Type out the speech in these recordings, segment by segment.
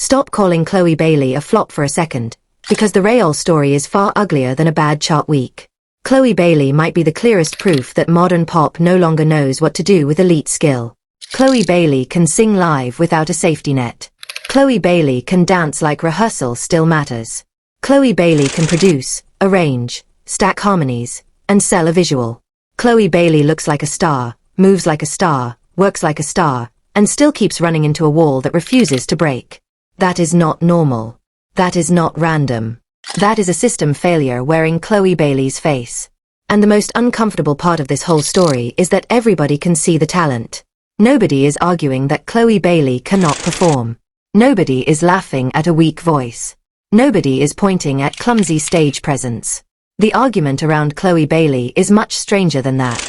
Stop calling Chloe Bailey a flop for a second, because the real story is far uglier than a bad chart week. Chloe Bailey might be the clearest proof that modern pop no longer knows what to do with elite skill. Chloe Bailey can sing live without a safety net. Chloe Bailey can dance like rehearsal still matters. Chloe Bailey can produce, arrange, stack harmonies, and sell a visual. Chloe Bailey looks like a star, moves like a star, works like a star, and still keeps running into a wall that refuses to break. That is not normal. That is not random. That is a system failure wearing Chloe Bailey's face. And the most uncomfortable part of this whole story is that everybody can see the talent. Nobody is arguing that Chloe Bailey cannot perform. Nobody is laughing at a weak voice. Nobody is pointing at clumsy stage presence. The argument around Chloe Bailey is much stranger than that.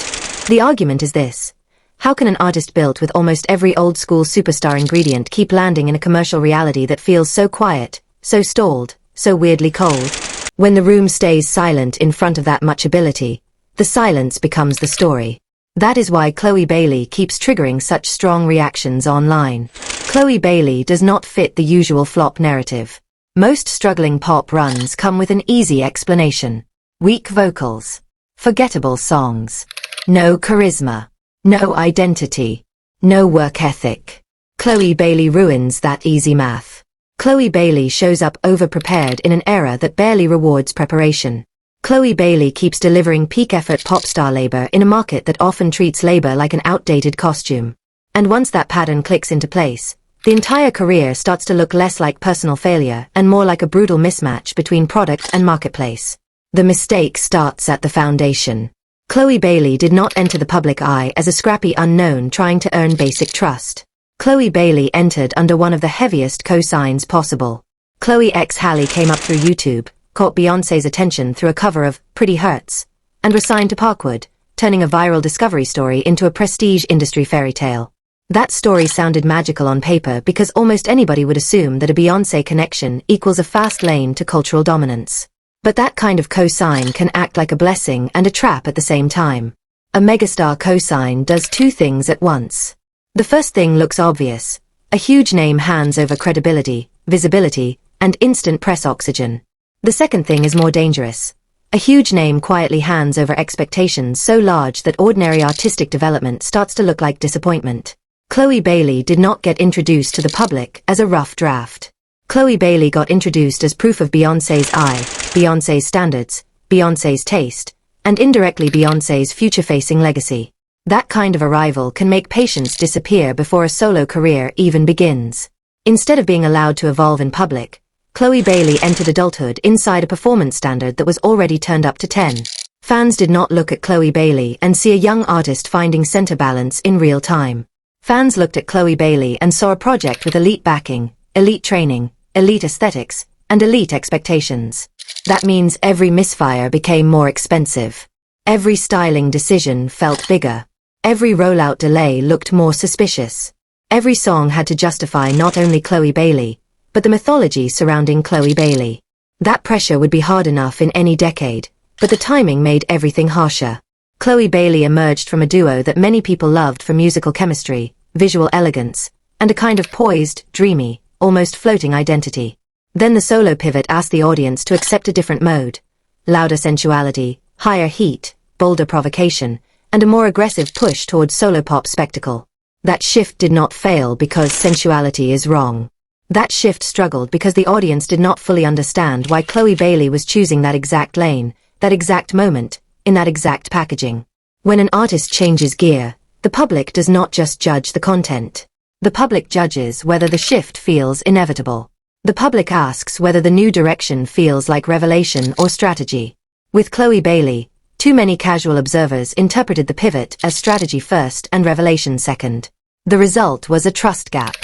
The argument is this: how can an artist built with almost every old-school superstar ingredient keep landing in a commercial reality that feels so quiet, so stalled, so weirdly cold? When the room stays silent in front of that much ability, the silence becomes the story. That is why Chloe Bailey keeps triggering such strong reactions online. Chloe Bailey does not fit the usual flop narrative. Most struggling pop runs come with an easy explanation. Weak vocals. Forgettable songs. No charisma. No identity. No work ethic. Chloe Bailey ruins that easy math. Chloe Bailey shows up over-prepared in an era that barely rewards preparation. Chloe Bailey keeps delivering peak-effort pop star labor in a market that often treats labor like an outdated costume. And once that pattern clicks into place, the entire career starts to look less like personal failure and more like a brutal mismatch between product and marketplace. The mistake starts at the foundation. Chloe Bailey did not enter the public eye as a scrappy unknown trying to earn basic trust. Chloe Bailey entered under one of the heaviest cosigns possible. Chloe x Halle came up through YouTube, caught Beyoncé's attention through a cover of Pretty Hurts, and was signed to Parkwood, turning a viral discovery story into a prestige industry fairy tale. That story sounded magical on paper because almost anybody would assume that a Beyoncé connection equals a fast lane to cultural dominance. But that kind of cosign can act like a blessing and a trap at the same time. A megastar cosign does two things at once. The first thing looks obvious. A huge name hands over credibility, visibility, and instant press oxygen. The second thing is more dangerous. A huge name quietly hands over expectations so large that ordinary artistic development starts to look like disappointment. Chloe Bailey did not get introduced to the public as a rough draft. Chloe Bailey got introduced as proof of Beyoncé's eye, Beyoncé's standards, Beyoncé's taste, and indirectly Beyoncé's future-facing legacy. That kind of arrival can make patience disappear before a solo career even begins. Instead of being allowed to evolve in public, Chloe Bailey entered adulthood inside a performance standard that was already turned up to 10. Fans did not look at Chloe Bailey and see a young artist finding center balance in real time. Fans looked at Chloe Bailey and saw a project with elite backing, elite training, elite aesthetics, and elite expectations. That means every misfire became more expensive. Every styling decision felt bigger. Every rollout delay looked more suspicious. Every song had to justify not only Chloe Bailey, but the mythology surrounding Chloe Bailey. That pressure would be hard enough in any decade, but the timing made everything harsher. Chloe Bailey emerged from a duo that many people loved for musical chemistry, visual elegance, and a kind of poised, dreamy, almost floating identity. Then the solo pivot asked the audience to accept a different mode. Louder sensuality, higher heat, bolder provocation, and a more aggressive push towards solo pop spectacle. That shift did not fail because sensuality is wrong. That shift struggled because the audience did not fully understand why Chloe Bailey was choosing that exact lane, that exact moment, in that exact packaging. When an artist changes gear, the public does not just judge the content. The public judges whether the shift feels inevitable. The public asks whether the new direction feels like revelation or strategy. With Chloe Bailey, too many casual observers interpreted the pivot as strategy first and revelation second. The result was a trust gap.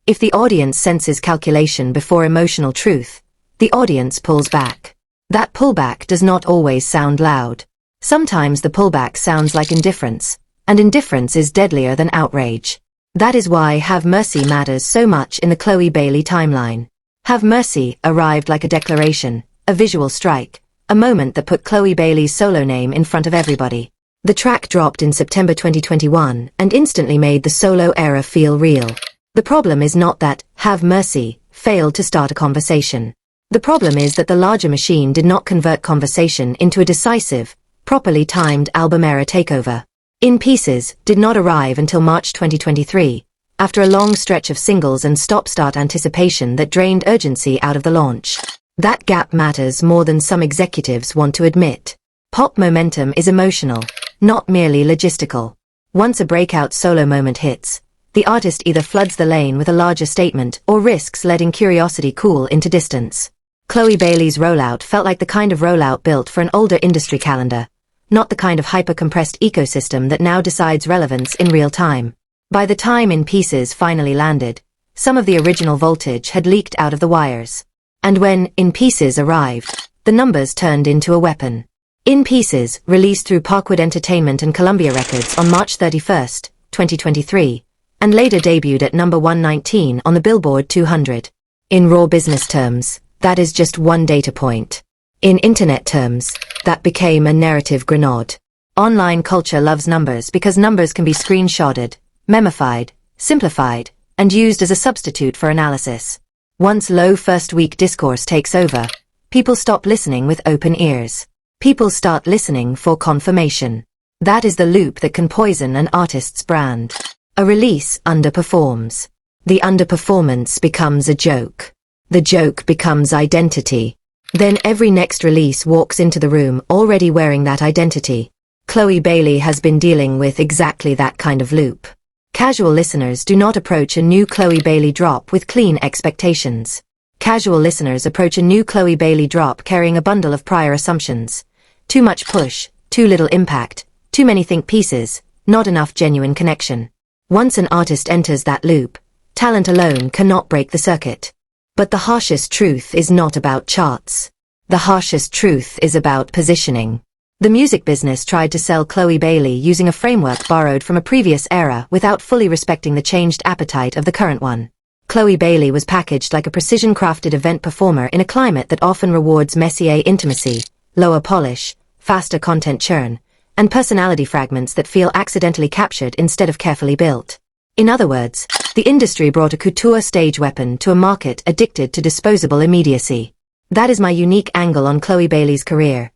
If the audience senses calculation before emotional truth, the audience pulls back. That pullback does not always sound loud. Sometimes the pullback sounds like indifference, and indifference is deadlier than outrage. That is why Have Mercy matters so much in the Chloe Bailey timeline. Have Mercy arrived like a declaration, a visual strike, a moment that put Chloe Bailey's solo name in front of everybody. The track dropped in September 2021 and instantly made the solo era feel real. The problem is not that Have Mercy failed to start a conversation. The problem is that the larger machine did not convert conversation into a decisive, properly timed album era takeover. In Pieces did not arrive until March 2023, after a long stretch of singles and stop-start anticipation that drained urgency out of the launch. That gap matters more than some executives want to admit. Pop momentum is emotional, not merely logistical. Once a breakout solo moment hits, the artist either floods the lane with a larger statement or risks letting curiosity cool into distance. Chloe Bailey's rollout felt like the kind of rollout built for an older industry calendar, not the kind of hyper-compressed ecosystem that now decides relevance in real time. By the time In Pieces finally landed, some of the original voltage had leaked out of the wires. And when In Pieces arrived, the numbers turned into a weapon. In Pieces, released through Parkwood Entertainment and Columbia Records on March 31, 2023, and later debuted at number 119 on the Billboard 200. In raw business terms, that is just one data point. In internet terms, that became a narrative grenade. Online culture loves numbers because numbers can be screenshotted, memified, simplified, and used as a substitute for analysis. Once low first-week discourse takes over, people stop listening with open ears. People start listening for confirmation. That is the loop that can poison an artist's brand. A release underperforms. The underperformance becomes a joke. The joke becomes identity. Then every next release walks into the room already wearing that identity. Chloe Bailey has been dealing with exactly that kind of loop. Casual listeners do not approach a new Chloe Bailey drop with clean expectations. Casual listeners approach a new Chloe Bailey drop carrying a bundle of prior assumptions. Too much push, too little impact, too many think pieces, not enough genuine connection. Once an artist enters that loop, talent alone cannot break the circuit. But the harshest truth is not about charts. The harshest truth is about positioning. The music business tried to sell Chloe Bailey using a framework borrowed from a previous era without fully respecting the changed appetite of the current one. Chloe Bailey was packaged like a precision-crafted event performer in a climate that often rewards messier intimacy, lower polish, faster content churn, and personality fragments that feel accidentally captured instead of carefully built. In other words, the industry brought a couture stage weapon to a market addicted to disposable immediacy. That is my unique angle on Chloe Bailey's career.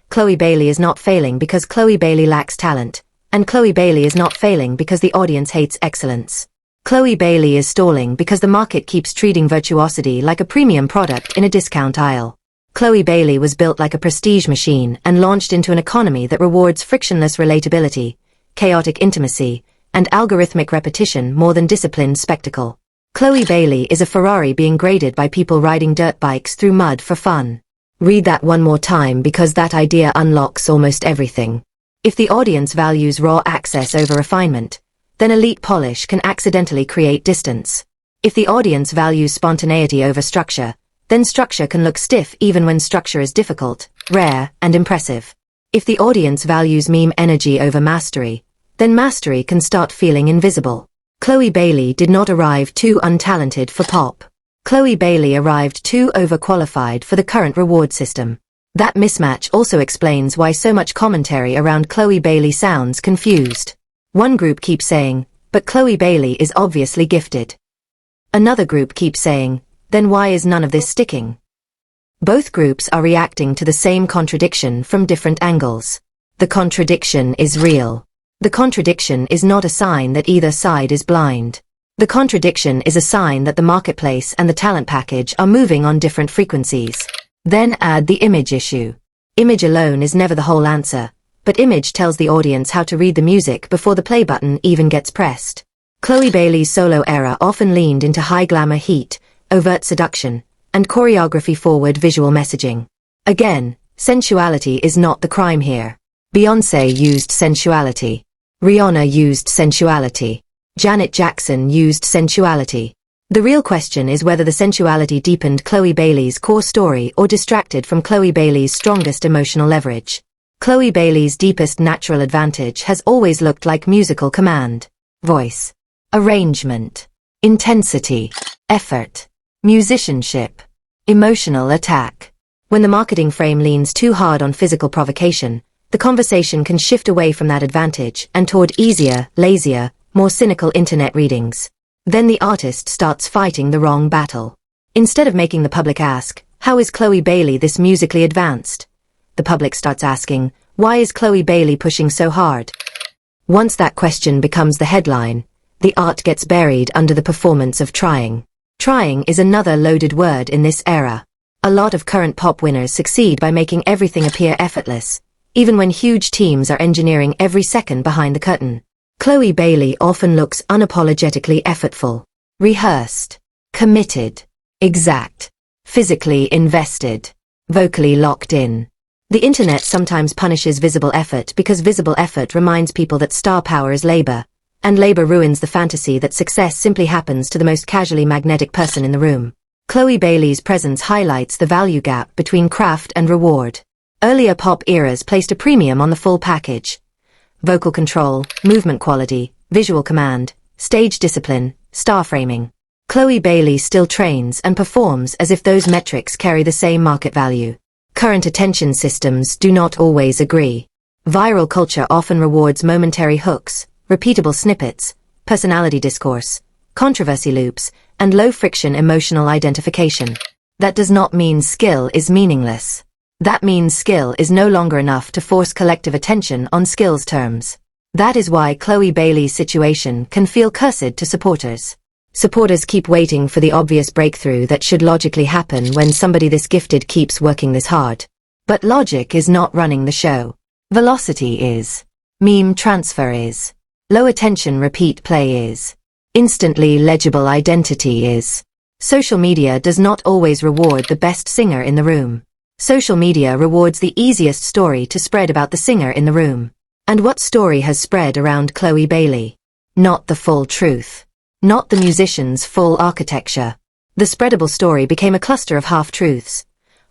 Chloe Bailey is not failing because Chloe Bailey lacks talent, and Chloe Bailey is not failing because the audience hates excellence. Chloe Bailey is stalling because the market keeps treating virtuosity like a premium product in a discount aisle. Chloe Bailey was built like a prestige machine and launched into an economy that rewards frictionless relatability, chaotic intimacy, and algorithmic repetition more than disciplined spectacle. Chloe Bailey is a Ferrari being graded by people riding dirt bikes through mud for fun. Read that one more time because that idea unlocks almost everything. If the audience values raw access over refinement, then elite polish can accidentally create distance. If the audience values spontaneity over structure, then structure can look stiff even when structure is difficult, rare, and impressive. If the audience values meme energy over mastery, then mastery can start feeling invisible. Chloe Bailey did not arrive too untalented for pop. Chloe Bailey arrived too overqualified for the current reward system. That mismatch also explains why so much commentary around Chloe Bailey sounds confused. One group keeps saying, but Chloe Bailey is obviously gifted. Another group keeps saying, then why is none of this sticking? Both groups are reacting to the same contradiction from different angles. The contradiction is real. The contradiction is not a sign that either side is blind. The contradiction is a sign that the marketplace and the talent package are moving on different frequencies. Then add the image issue. Image alone is never the whole answer, but image tells the audience how to read the music before the play button even gets pressed. Chloe Bailey's solo era often leaned into high glamour heat, overt seduction, and choreography-forward visual messaging. Again, sensuality is not the crime here. Beyoncé used sensuality. Rihanna used sensuality. Janet Jackson used sensuality. The real question is whether the sensuality deepened Chloe Bailey's core story or distracted from Chloe Bailey's strongest emotional leverage. Chloe Bailey's deepest natural advantage has always looked like musical command. Voice. Arrangement. Intensity. Effort. Musicianship. Emotional attack. When the marketing frame leans too hard on physical provocation, the conversation can shift away from that advantage and toward easier, lazier, more cynical internet readings. Then the artist starts fighting the wrong battle. Instead of making the public ask, how is Chloe Bailey this musically advanced? The public starts asking, why is Chloe Bailey pushing so hard? Once that question becomes the headline, the art gets buried under the performance of trying. Trying is another loaded word in this era. A lot of current pop winners succeed by making everything appear effortless, even when huge teams are engineering every second behind the curtain. Chloe Bailey often looks unapologetically effortful, rehearsed, committed, exact, physically invested, vocally locked in. The internet sometimes punishes visible effort because visible effort reminds people that star power is labor, and labor ruins the fantasy that success simply happens to the most casually magnetic person in the room. Chloe Bailey's presence highlights the value gap between craft and reward. Earlier pop eras placed a premium on the full package. Vocal control, movement quality, visual command, stage discipline, star framing. Chloe Bailey still trains and performs as if those metrics carry the same market value. Current attention systems do not always agree. Viral culture often rewards momentary hooks, repeatable snippets, personality discourse, controversy loops, and low-friction emotional identification. That does not mean skill is meaningless. That means skill is no longer enough to force collective attention on skills terms. That is why Chloe Bailey's situation can feel cursed to supporters. Supporters keep waiting for the obvious breakthrough that should logically happen when somebody this gifted keeps working this hard. But logic is not running the show. Velocity is. Meme transfer is. Low attention repeat play is. Instantly legible identity is. Social media does not always reward the best singer in the room. Social media rewards the easiest story to spread about the singer in the room. And what story has spread around Chloe Bailey? Not the full truth. Not the musician's full architecture. The spreadable story became a cluster of half-truths.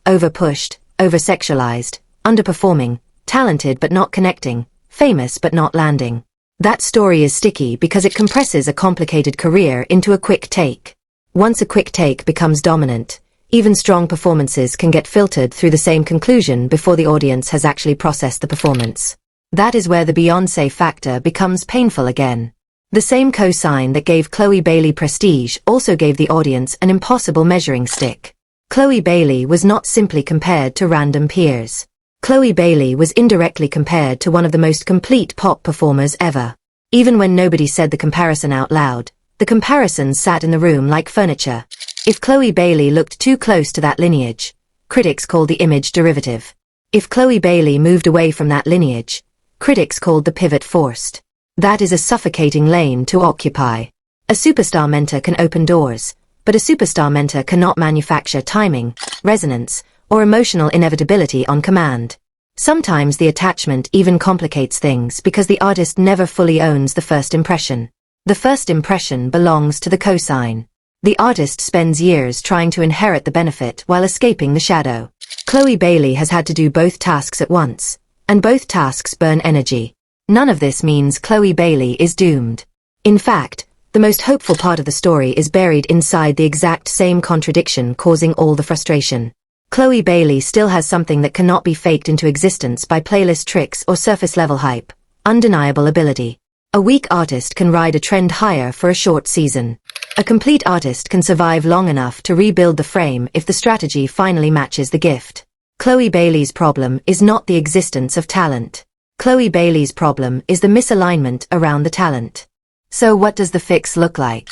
Over-pushed, over-sexualized, underperforming, talented but not connecting, famous but not landing. That story is sticky because it compresses a complicated career into a quick take. Once a quick take becomes dominant, even strong performances can get filtered through the same conclusion before the audience has actually processed the performance. That is where the Beyoncé factor becomes painful again. The same cosign that gave Chloe Bailey prestige also gave the audience an impossible measuring stick. Chloe Bailey was not simply compared to random peers. Chloe Bailey was indirectly compared to one of the most complete pop performers ever. Even when nobody said the comparison out loud, the comparisons sat in the room like furniture. If Chloe Bailey looked too close to that lineage, critics called the image derivative. If Chloe Bailey moved away from that lineage, critics called the pivot forced. That is a suffocating lane to occupy. A superstar mentor can open doors, but a superstar mentor cannot manufacture timing, resonance, or emotional inevitability on command. Sometimes the attachment even complicates things because the artist never fully owns the first impression. The first impression belongs to the cosign. The artist spends years trying to inherit the benefit while escaping the shadow. Chloe Bailey has had to do both tasks at once, and both tasks burn energy. None of this means Chloe Bailey is doomed. In fact, the most hopeful part of the story is buried inside the exact same contradiction causing all the frustration. Chloe Bailey still has something that cannot be faked into existence by playlist tricks or surface-level hype: undeniable ability. A weak artist can ride a trend higher for a short season. A complete artist can survive long enough to rebuild the frame if the strategy finally matches the gift. Chloe Bailey's problem is not the existence of talent. Chloe Bailey's problem is the misalignment around the talent. So what does the fix look like?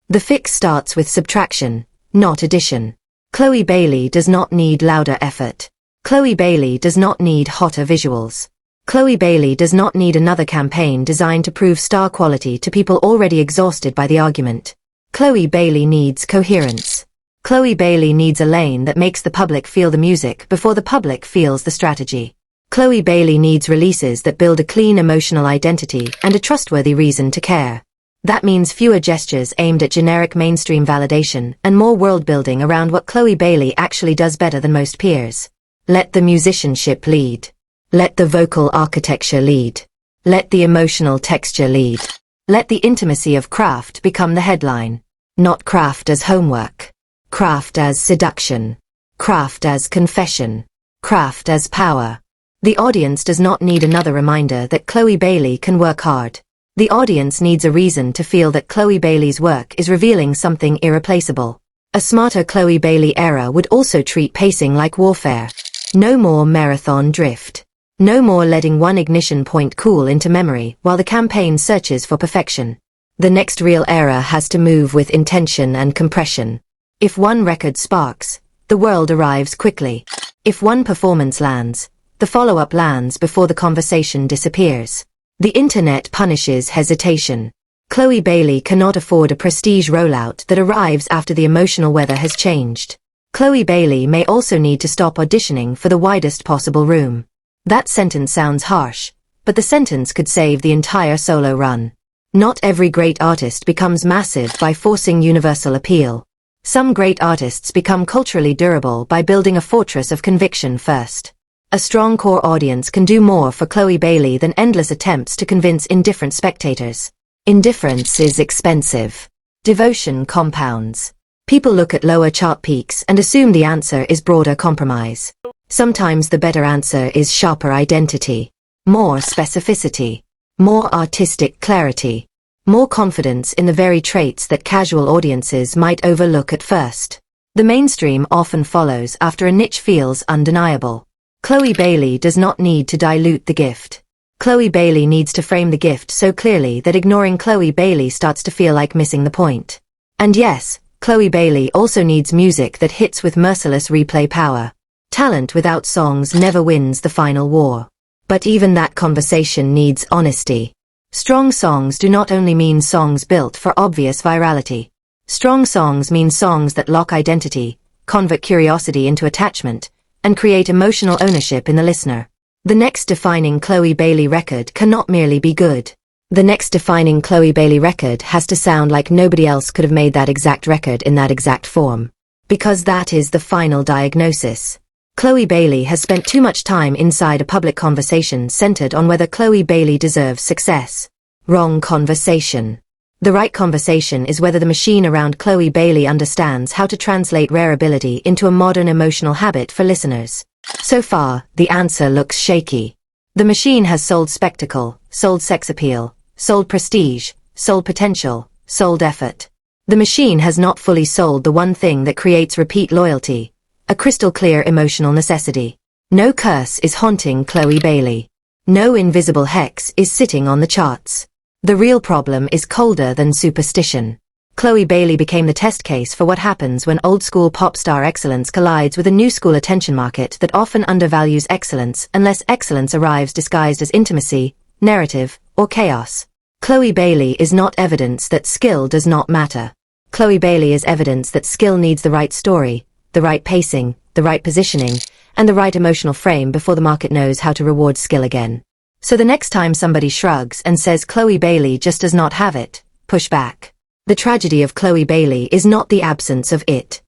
The fix starts with subtraction, not addition. Chloe Bailey does not need louder effort. Chloe Bailey does not need hotter visuals. Chloe Bailey does not need another campaign designed to prove star quality to people already exhausted by the argument. Chloe Bailey needs coherence. Chloe Bailey needs a lane that makes the public feel the music before the public feels the strategy. Chloe Bailey needs releases that build a clean emotional identity and a trustworthy reason to care. That means fewer gestures aimed at generic mainstream validation and more world-building around what Chloe Bailey actually does better than most peers. Let the musicianship lead. Let the vocal architecture lead. Let the emotional texture lead. Let the intimacy of craft become the headline. Not craft as homework. Craft as seduction. Craft as confession. Craft as power. The audience does not need another reminder that Chloe Bailey can work hard. The audience needs a reason to feel that Chloe Bailey's work is revealing something irreplaceable. A A smarter Chloe Bailey era would also treat pacing like warfare. No more marathon drift. No more letting one ignition point cool into memory while the campaign searches for perfection. The next real era has to move with intention and compression. If one record sparks, the world arrives quickly. If one performance lands, the follow-up lands before the conversation disappears. The internet punishes hesitation. Chloe Bailey cannot afford a prestige rollout that arrives after the emotional weather has changed. Chloe Bailey may also need to stop auditioning for the widest possible room. That sentence sounds harsh, but the sentence could save the entire solo run. Not every great artist becomes massive by forcing universal appeal. Some great artists become culturally durable by building a fortress of conviction first. A strong core audience can do more for Chloe Bailey than endless attempts to convince indifferent spectators. Indifference is expensive. Devotion compounds. People look at lower chart peaks and assume the answer is broader compromise. Sometimes the better answer is sharper identity, more specificity, more artistic clarity, more confidence in the very traits that casual audiences might overlook at first. The mainstream often follows after a niche feels undeniable. Chloe Bailey does not need to dilute the gift. Chloe Bailey needs to frame the gift so clearly that ignoring Chloe Bailey starts to feel like missing the point. And yes, Chloe Bailey also needs music that hits with merciless replay power. Talent without songs never wins the final war. But even that conversation needs honesty. Strong songs do not only mean songs built for obvious virality. Strong songs mean songs that lock identity, convert curiosity into attachment, and create emotional ownership in the listener. The next defining Chloe Bailey record cannot merely be good. The next defining Chloe Bailey record has to sound like nobody else could have made that exact record in that exact form. Because that is the final diagnosis. Chloe Bailey has spent too much time inside a public conversation centered on whether Chloe Bailey deserves success. Wrong conversation. The right conversation is whether the machine around Chloe Bailey understands how to translate rare ability into a modern emotional habit for listeners. So far, the answer looks shaky. The machine has sold spectacle, sold sex appeal, sold prestige, sold potential, sold effort. The machine has not fully sold the one thing that creates repeat loyalty. A crystal clear emotional necessity. No curse is haunting Chloe Bailey. No invisible hex is sitting on the charts. The real problem is colder than superstition. Chloe Bailey became the test case for what happens when old-school pop star excellence collides with a new-school attention market that often undervalues excellence unless excellence arrives disguised as intimacy, narrative, or chaos. Chloe Bailey is not evidence that skill does not matter. Chloe Bailey is evidence that skill needs the right story, the right pacing, the right positioning, and the right emotional frame before the market knows how to reward skill again. So the next time somebody shrugs and says Chloe Bailey just does not have it, push back. The tragedy of Chloe Bailey is not the absence of it.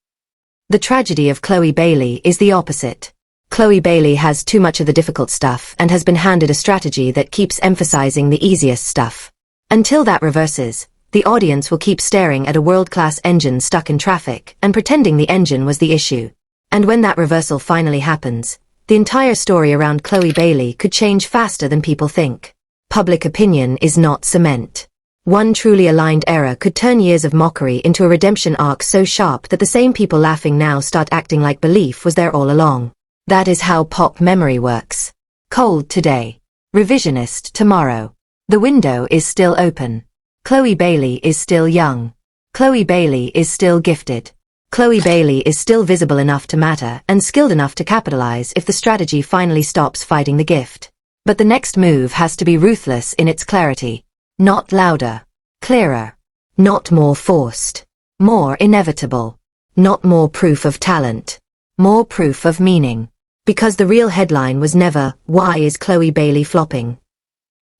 The tragedy of Chloe Bailey is the opposite. Chloe Bailey has too much of the difficult stuff and has been handed a strategy that keeps emphasizing the easiest stuff. Until that reverses, the audience will keep staring at a world-class engine stuck in traffic and pretending the engine was the issue. And when that reversal finally happens, the entire story around Chloe Bailey could change faster than people think. Public opinion is not cement. One truly aligned era could turn years of mockery into a redemption arc so sharp that the same people laughing now start acting like belief was there all along. That is how pop memory works. Cold today. Revisionist tomorrow. The window is still open. Chloe Bailey is still young. Chloe Bailey is still gifted. Chloe Bailey is still visible enough to matter and skilled enough to capitalize if the strategy finally stops fighting the gift. But the next move has to be ruthless in its clarity. Not louder. Clearer. Not more forced. More inevitable. Not more proof of talent. More proof of meaning. Because the real headline was never, "Why is Chloe Bailey flopping?"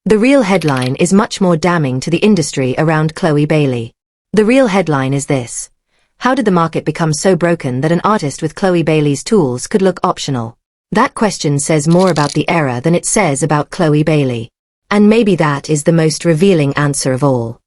The real headline is much more damning to the industry around Chloe Bailey. The real headline is this: how did the market become so broken that an artist with Chloe Bailey's tools could look optional? That question says more about the era than it says about Chloe Bailey. And maybe that is the most revealing answer of all.